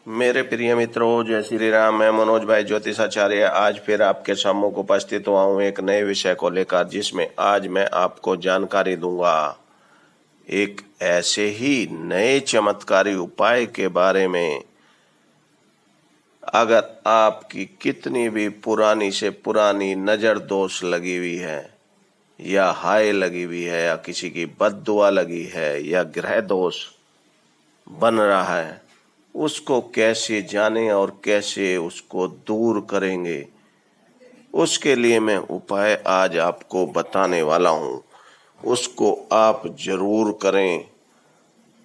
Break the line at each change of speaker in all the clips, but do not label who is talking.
मेरे प्रिय मित्रों, जय श्री राम। मैं मनोज भाई ज्योतिषाचार्य आज फिर आपके सम्मुख उपस्थित हुआ हूँ एक नए विषय को लेकर, जिसमें आज मैं आपको जानकारी दूंगा एक ऐसे ही नए चमत्कारी उपाय के बारे में। अगर आपकी कितनी भी पुरानी से पुरानी नजर दोष लगी हुई है, या हाय लगी हुई है, या किसी की बद्दुआ लगी है, या ग्रह दोष बन रहा है, उसको कैसे जाने और कैसे उसको दूर करेंगे, उसके लिए मैं उपाय आज आपको बताने वाला हूँ। उसको आप जरूर करें,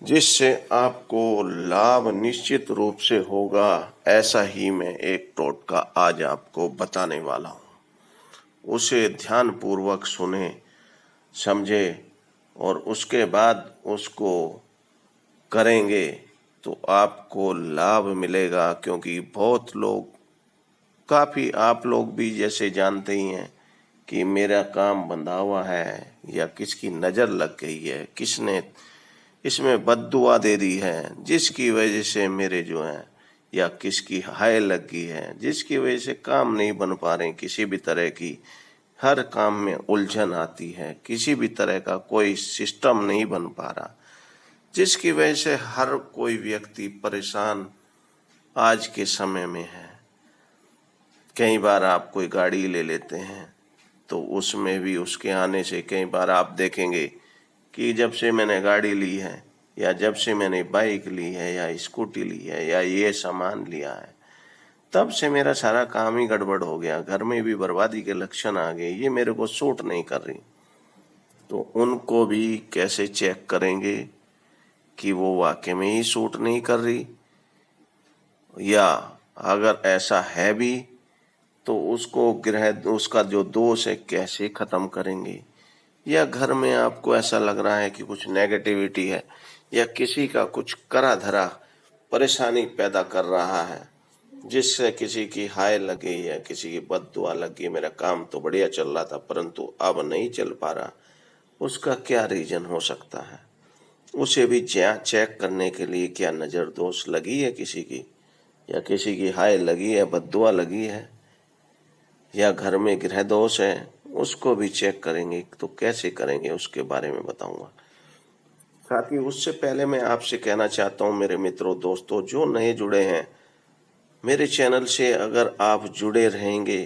जिससे आपको लाभ निश्चित रूप से होगा। ऐसा ही मैं एक टोटका आज आपको बताने वाला हूँ। उसे ध्यान पूर्वक सुने, समझे और उसके बाद उसको करेंगे तो आपको लाभ मिलेगा। क्योंकि बहुत लोग, काफ़ी आप लोग भी जैसे जानते ही हैं कि मेरा काम बंधा हुआ है, या किसकी नज़र लग गई है, किसने इसमें बद्दुआ दे दी है, जिसकी वजह से मेरे जो है, या किसकी हाय लग गई है, जिसकी वजह से काम नहीं बन पा रहे। किसी भी तरह की हर काम में उलझन आती है, किसी भी तरह का कोई सिस्टम नहीं बन पा रहा, जिसकी वजह से हर कोई व्यक्ति परेशान आज के समय में है। कई बार आप कोई गाड़ी ले लेते हैं तो उसमें भी उसके आने से कई बार आप देखेंगे कि जब से मैंने गाड़ी ली है, या जब से मैंने बाइक ली है, या स्कूटी ली है, या ये सामान लिया है, तब से मेरा सारा काम ही गड़बड़ हो गया। घर में भी बर्बादी के लक्षण आ गए, ये मेरे को सूट नहीं कर रही। तो उनको भी कैसे चेक करेंगे कि वो वाकई में ही सूट नहीं कर रही, या अगर ऐसा है भी तो उसको ग्रह उसका जो दोष है कैसे खत्म करेंगे। या घर में आपको ऐसा लग रहा है कि कुछ नेगेटिविटी है, या किसी का कुछ करा धरा परेशानी पैदा कर रहा है, जिससे किसी की हाय लगी है, किसी की बद्दुआ लगी, मेरा काम तो बढ़िया चल रहा था परंतु अब नहीं चल पा रहा, उसका क्या रीजन हो सकता है। उसे भी चेक करने के लिए, क्या नज़र दोष लगी है किसी की, या किसी की हाय लगी है, बद्दुआ लगी है, या घर में गृह दोष है, उसको भी चेक करेंगे। तो कैसे करेंगे उसके बारे में बताऊंगा। साथ ही उससे पहले मैं आपसे कहना चाहता हूं मेरे मित्रों, दोस्तों जो नए जुड़े हैं मेरे चैनल से, अगर आप जुड़े रहेंगे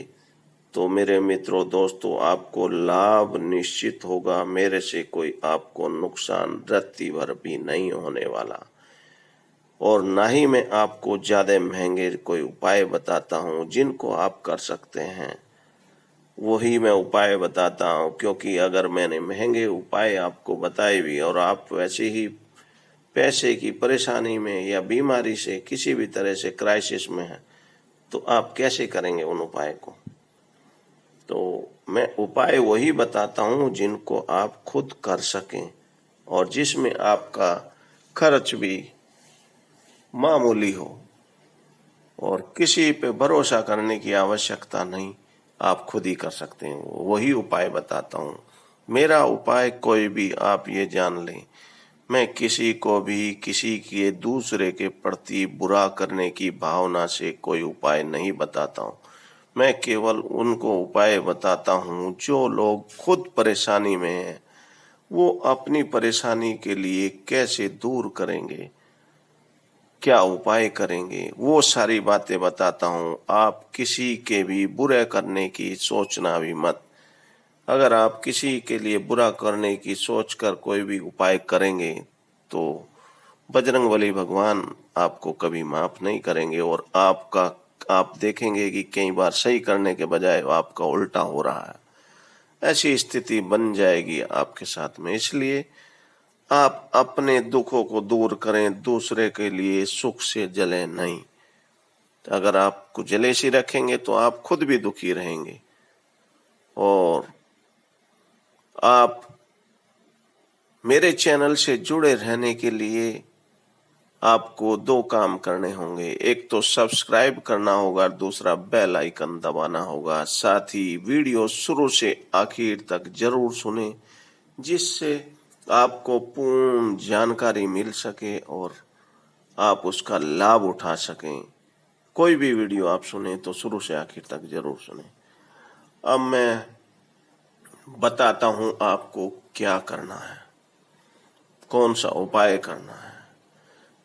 तो मेरे मित्रों दोस्तों आपको लाभ निश्चित होगा। मेरे से कोई आपको नुकसान रत्ती भर भी नहीं होने वाला, और ना ही मैं आपको ज़्यादा महंगे कोई उपाय बताता हूँ जिनको आप कर सकते हैं, वही मैं उपाय बताता हूँ। क्योंकि अगर मैंने महंगे उपाय आपको बताए भी, और आप वैसे ही पैसे की परेशानी में या बीमारी से किसी भी तरह से क्राइसिस में हैं, तो आप कैसे करेंगे उन उपाय को। तो मैं उपाय वही बताता हूँ जिनको आप खुद कर सकें, और जिसमें आपका खर्च भी मामूली हो, और किसी पे भरोसा करने की आवश्यकता नहीं, आप खुद ही कर सकते हैं। वही उपाय बताता हूँ। मेरा उपाय कोई भी, आप ये जान लें, मैं किसी को भी किसी के दूसरे के प्रति बुरा करने की भावना से कोई उपाय नहीं बताता हूँ। मैं केवल उनको उपाय बताता हूँ जो लोग खुद परेशानी में हैं, वो अपनी परेशानी के लिए कैसे दूर करेंगे, क्या उपाय करेंगे, वो सारी बातें बताता हूँ। आप किसी के भी बुरे करने की सोचना भी मत। अगर आप किसी के लिए बुरा करने की सोचकर कोई भी उपाय करेंगे तो बजरंगबली भगवान आपको कभी माफ नहीं करेंगे, और आप देखेंगे कि कई बार सही करने के बजाय आपका उल्टा हो रहा है। ऐसी स्थिति बन जाएगी आपके साथ में। इसलिए आप अपने दुखों को दूर करें, दूसरे के लिए सुख से जले नहीं। अगर आपको जलेसी रखेंगे तो आप खुद भी दुखी रहेंगे। और आप मेरे चैनल से जुड़े रहने के लिए आपको दो काम करने होंगे। एक तो सब्सक्राइब करना होगा, दूसरा बेल आइकन दबाना होगा। साथ ही वीडियो शुरू से आखिर तक जरूर सुने, जिससे आपको पूर्ण जानकारी मिल सके और आप उसका लाभ उठा सकें। कोई भी वीडियो आप सुने तो शुरू से आखिर तक जरूर सुने। अब मैं बताता हूं आपको क्या करना है, कौन सा उपाय करना है।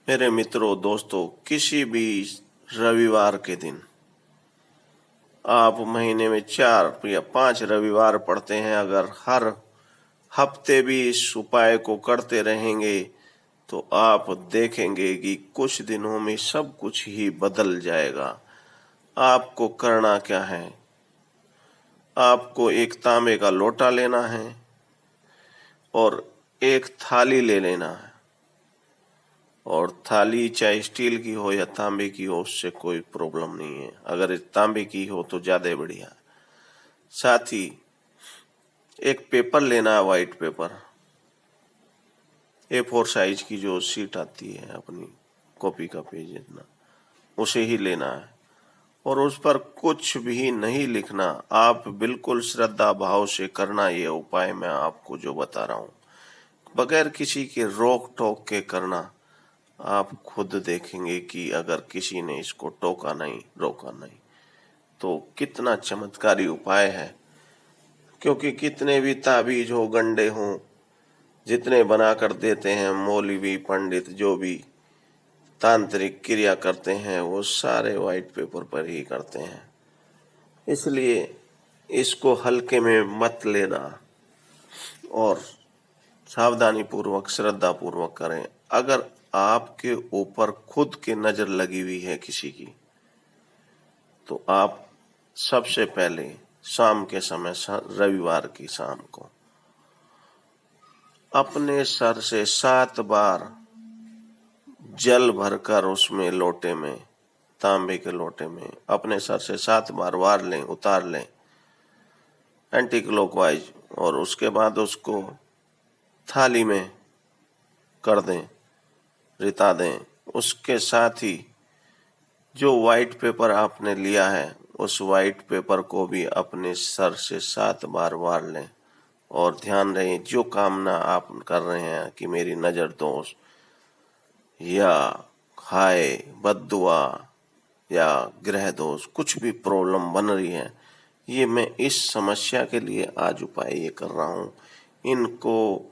मेरे मित्रों, दोस्तों, किसी भी रविवार के दिन, आप महीने में 4 या 5 रविवार पड़ते हैं, अगर हर हफ्ते भी इस उपाय को करते रहेंगे तो आप देखेंगे कि कुछ दिनों में सब कुछ ही बदल जाएगा। आपको करना क्या है, आपको एक तांबे का लोटा लेना है और एक थाली ले लेना है। और थाली चाहे स्टील की हो या तांबे की हो, उससे कोई प्रॉब्लम नहीं है। अगर तांबे की हो तो ज्यादा बढ़िया। साथ ही एक पेपर लेना है, वाइट पेपर, A4 साइज की जो शीट आती है अपनी कॉपी का पेज इतना, उसे ही लेना है। और उस पर कुछ भी नहीं लिखना, आप बिल्कुल श्रद्धा भाव से करना। ये उपाय मैं आपको जो बता रहा हूँ, बगैर किसी के रोक टोक के करना। आप खुद देखेंगे कि अगर किसी ने इसको टोका नहीं, रोका नहीं, तो कितना चमत्कारी उपाय है। क्योंकि कितने भी ताबीज हो, गंडे हों, जितने बना कर देते हैं मौलवी पंडित, जो भी तांत्रिक क्रिया करते हैं, वो सारे व्हाइट पेपर पर ही करते हैं। इसलिए इसको हल्के में मत लेना और सावधानी पूर्वक, श्रद्धा पूर्वक करें। अगर आपके ऊपर खुद की नजर लगी हुई है किसी की, तो आप सबसे पहले शाम के समय, रविवार की शाम को, अपने सर से 7 बार जल भरकर उसमें लोटे में, तांबे के लोटे में अपने सर से 7 बार वार लें, उतार लें एंटी क्लॉकवाइज। और उसके बाद उसको थाली में कर दें, रिता दें। उसके साथ ही जो व्हाइट पेपर आपने लिया है, उस व्हाइट पेपर को भी अपने सर से 7 बार वार लें। और ध्यान रहे, जो कामना आप कर रहे हैं कि मेरी नजर दोष या हाय बद्दुआ या ग्रह दोष, कुछ भी प्रॉब्लम बन रही है, ये मैं इस समस्या के लिए आज उपाय ये कर रहा हूँ। इनको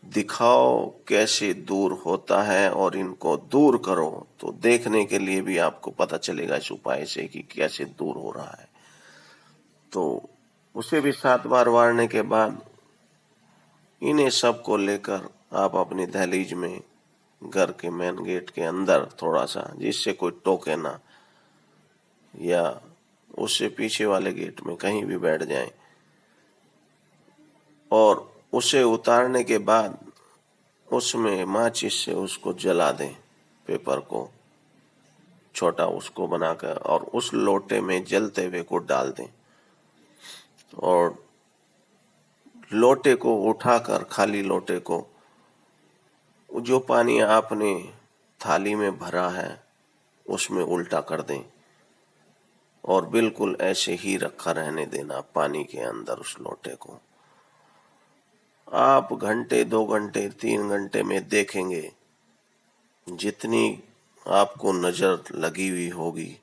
दिखाओ कैसे दूर होता है और इनको दूर करो, तो देखने के लिए भी आपको पता चलेगा इस उपाय से कि कैसे दूर हो रहा है। तो उसे भी 7 बार वारने के बाद इन्हें सबको लेकर आप अपनी दहलीज में, घर के मेन गेट के अंदर थोड़ा सा, जिससे कोई टोके ना, या उससे पीछे वाले गेट में कहीं भी बैठ जाएं। और उसे उतारने के बाद उसमें माचिस से उसको जला दें, पेपर को छोटा उसको बनाकर, और उस लोटे में जलते हुए को डाल दें। और लोटे को उठाकर, खाली लोटे को, जो पानी आपने थाली में भरा है उसमें उल्टा कर दें और बिल्कुल ऐसे ही रखा रहने देना पानी के अंदर उस लोटे को। आप घंटे, 2 घंटे, 3 घंटे में देखेंगे, जितनी आपको नजर लगी हुई होगी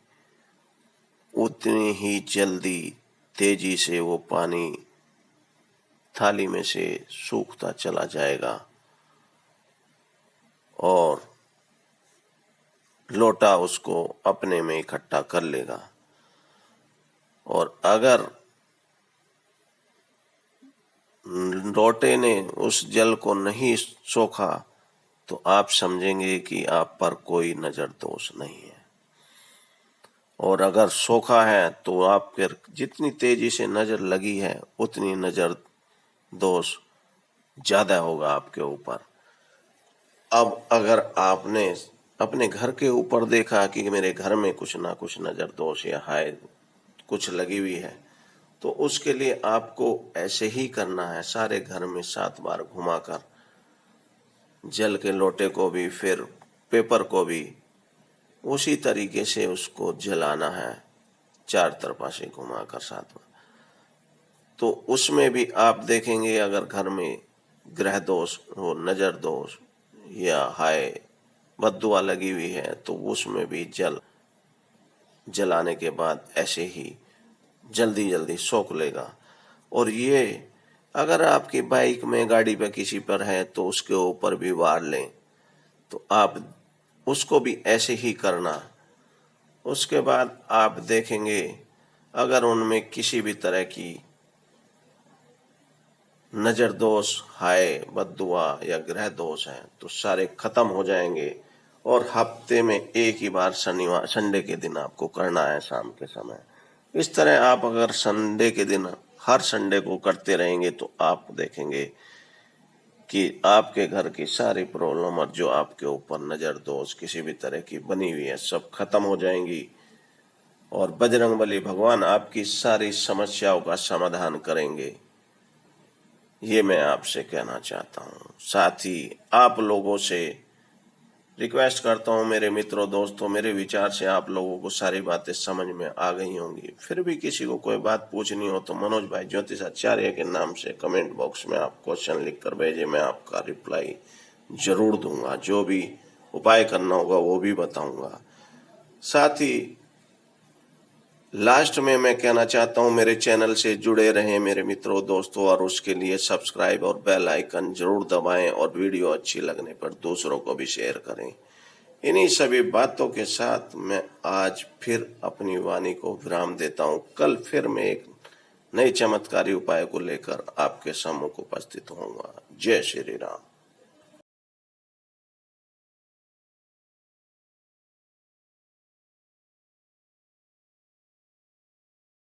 उतनी ही जल्दी, तेजी से वो पानी थाली में से सूखता चला जाएगा और लोटा उसको अपने में इकट्ठा कर लेगा। और अगर लोटे ने उस जल को नहीं सोखा, तो आप समझेंगे कि आप पर कोई नजर दोष नहीं है। और अगर सोखा है तो आप फिर जितनी तेजी से नजर लगी है, उतनी नजर दोष ज्यादा होगा आपके ऊपर। अब अगर आपने अपने घर के ऊपर देखा कि मेरे घर में कुछ ना कुछ नजर दोष या हाय कुछ लगी हुई है, तो उसके लिए आपको ऐसे ही करना है। सारे घर में 7 बार घुमाकर, जल के लोटे को भी, फिर पेपर को भी उसी तरीके से उसको जलाना है, 4 तरफा से घुमाकर 7 बार। तो उसमें भी आप देखेंगे, अगर घर में ग्रह दोष हो, नजर दोष या हाय बद्दुआ लगी हुई है तो उसमें भी जलाने के बाद ऐसे ही जल्दी जल्दी सोख लेगा। और ये अगर आपकी बाइक में गाड़ी पे किसी पर है तो उसके ऊपर भी वार लें, तो आप उसको भी ऐसे ही करना। उसके बाद आप देखेंगे अगर उनमें किसी भी तरह की नजर दोष, हाय, बद्दुआ या ग्रह दोष है तो सारे खत्म हो जाएंगे। और हफ्ते में एक ही बार शनिवार संडे के दिन आपको करना है शाम के समय। इस तरह आप अगर संडे के दिन हर संडे को करते रहेंगे तो आप देखेंगे कि आपके घर की सारी प्रॉब्लम और जो आपके ऊपर नजर दोष किसी भी तरह की बनी हुई है सब खत्म हो जाएंगी। और बजरंगबली भगवान आपकी सारी समस्याओं का समाधान करेंगे, ये मैं आपसे कहना चाहता हूँ। साथ ही आप लोगों से रिक्वेस्ट करता हूँ, मेरे मित्रों दोस्तों, मेरे विचार से आप लोगों को सारी बातें समझ में आ गई होंगी। फिर भी किसी को कोई बात पूछनी हो तो मनोज भाई ज्योतिषाचार्य के नाम से कमेंट बॉक्स में आप क्वेश्चन लिख कर भेजे, मैं आपका रिप्लाई जरूर दूंगा। जो भी उपाय करना होगा वो भी बताऊंगा। साथ ही लास्ट में मैं कहना चाहता हूं, मेरे चैनल से जुड़े रहें मेरे मित्रों दोस्तों, और उसके लिए सब्सक्राइब और बेल आइकन जरूर दबाएं और वीडियो अच्छी लगने पर दूसरों को भी शेयर करें। इन्हीं सभी बातों के साथ मैं आज फिर अपनी वाणी को विराम देता हूं। कल फिर मैं एक नए चमत्कारी उपाय को लेकर आपके सम्मुख उपस्थित होऊंगा। जय श्री राम।